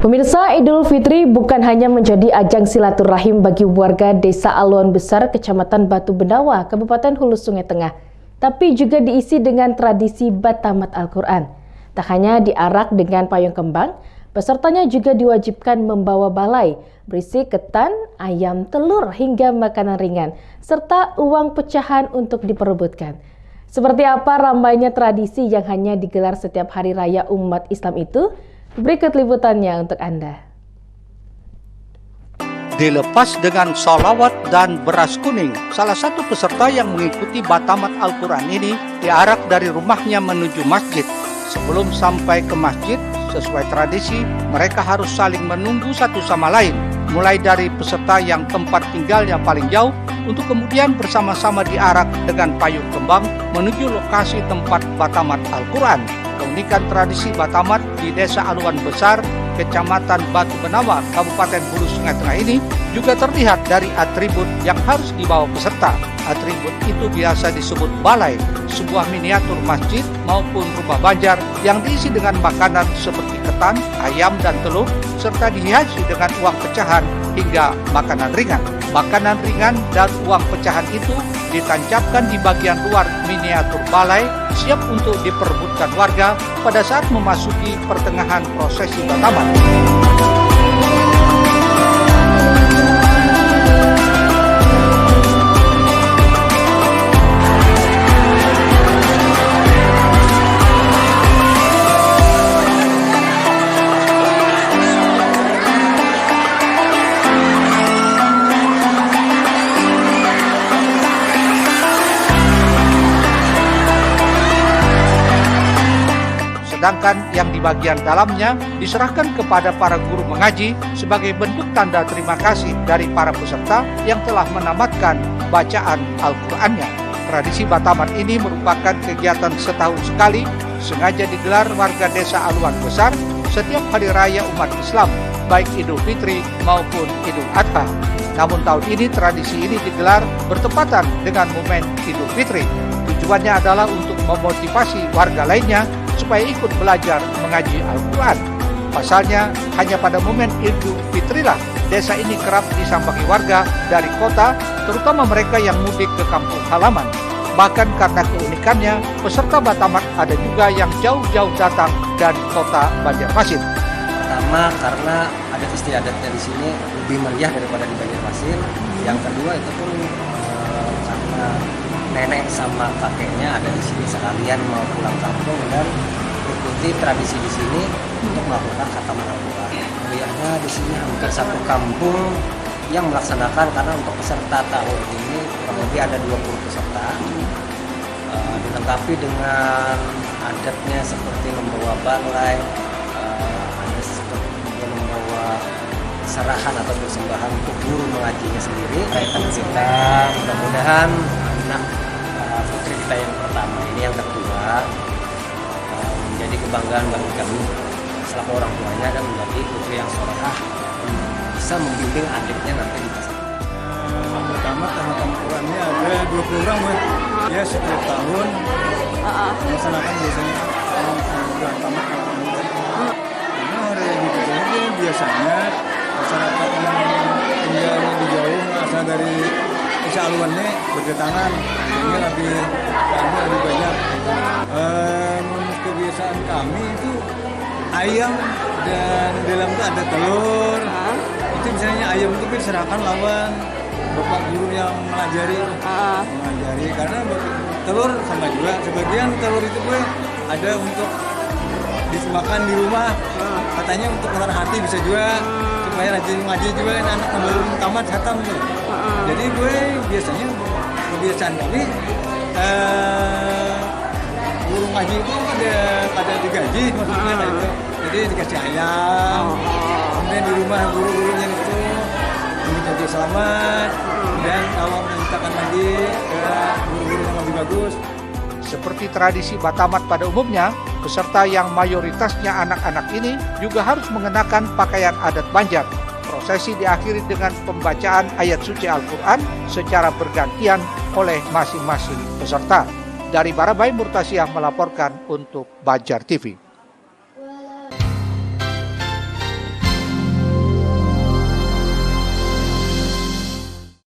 Pemirsa, Idul Fitri bukan hanya menjadi ajang silaturahim bagi warga Desa Aluan Besar, Kecamatan Batu Bendawa, Kabupaten Hulu Sungai Tengah, tapi juga diisi dengan tradisi batamat Al-Quran. Tak hanya diarak dengan payung kembang, pesertanya juga diwajibkan membawa balai berisi ketan, ayam, telur, hingga makanan ringan, serta uang pecahan untuk diperebutkan. Seperti apa ramainya tradisi yang hanya digelar setiap hari raya umat Islam itu? Berikut liputannya untuk Anda. Dilepas dengan sholawat dan beras kuning, salah satu peserta yang mengikuti batamat Al-Quran ini diarak dari rumahnya menuju masjid. Sebelum sampai ke masjid, sesuai tradisi, mereka harus saling menunggu satu sama lain, mulai dari peserta yang tempat tinggalnya paling jauh, untuk kemudian bersama-sama diarak dengan payung kembang menuju lokasi tempat batamat Al-Quran. Keunikan tradisi batamat di Desa Aluan Besar, Kecamatan Batu Bendawa, Kabupaten Hulu Sungai Tengah ini juga terlihat dari atribut yang harus dibawa peserta. Atribut itu biasa disebut balai, sebuah miniatur masjid maupun rumah banjar yang diisi dengan makanan seperti ketan, ayam, dan telur, serta dihiasi dengan uang pecahan hingga makanan ringan. Makanan ringan dan uang pecahan itu ditancapkan di bagian luar miniatur balai, siap untuk diperebutkan warga pada saat memasuki pertengahan prosesi batamat. Sedangkan yang di bagian dalamnya diserahkan kepada para guru mengaji sebagai bentuk tanda terima kasih dari para peserta yang telah menamatkan bacaan Al-Qur'annya. Tradisi batamat ini merupakan kegiatan setahun sekali, sengaja digelar warga Desa Aluan Besar setiap hari raya umat Islam, baik Idul Fitri maupun Idul Adha. Namun tahun ini tradisi ini digelar bertepatan dengan momen Idul Fitri. Tujuannya adalah untuk memotivasi warga lainnya supaya ikut belajar mengaji Al-Quran. Pasalnya, hanya pada momen Idul Fitrilah desa ini kerap disambangi warga dari kota, terutama mereka yang mudik ke kampung halaman. Bahkan karena keunikannya, peserta batamat ada juga yang jauh-jauh datang dari kota Banjarmasin. Pertama, karena adat istiadatnya di sini lebih meriah daripada di Banjarmasin. Yang kedua itu pun karena nenek sama kakeknya ada di sini sekalian mau pulang kampung dan ikuti tradisi di sini untuk melakukan khataman Al-Quran. Melihatnya di sini hampir satu kampung yang melaksanakan, karena untuk peserta tahun ini kurang lebih ada 20 peserta. Dilengkapi dengan adatnya seperti membawa balai, ada seperti membawa serahan atau persembahan untuk guru mengajinya sendiri. Kaitan kita mudah-mudahan anak putri kita yang pertama ini, yang kedua, menjadi kebanggaan bagi kami selaku orang tuanya dan menjadi putri yang solehah, bisa membimbing adiknya nanti di masa depan. Pertama tahapan Qurannya ada 20 orang, ya setiap tahun melaksanakan biasanya Quran tamat. Karena hari ini biasanya masyarakat yang tinggalnya di jauh asal dari Desa Aluan ini berdatangan, ini lebih banyak. Menurut kebiasaan kami itu ayam dan di dalam itu ada telur. Itu misalnya ayam itu diserahkan lawan bapak guru yang mengajari, karena telur sama juga. Sebagian telur itu ada untuk dimakan di rumah, katanya untuk mengenal hati bisa juga, supaya rajin ngaji juga anak belum tamat khatam tuh. Jadi biasanya kebiasaan kami guru ngaji itu ada digaji, maksudnya kayak itu. Jadi dikasih ayam, kemudian di rumah guru-gurunya itu mengucapkan selamat, dan kalau memintakan lagi ke guru-guru yang lebih bagus. Seperti tradisi batamat pada umumnya, peserta yang mayoritasnya anak-anak ini juga harus mengenakan pakaian adat Banjar. Prosesi diakhiri dengan pembacaan ayat suci Al-Quran secara bergantian oleh masing-masing peserta. Dari Barabai, Murtasyah melaporkan untuk Banjar TV.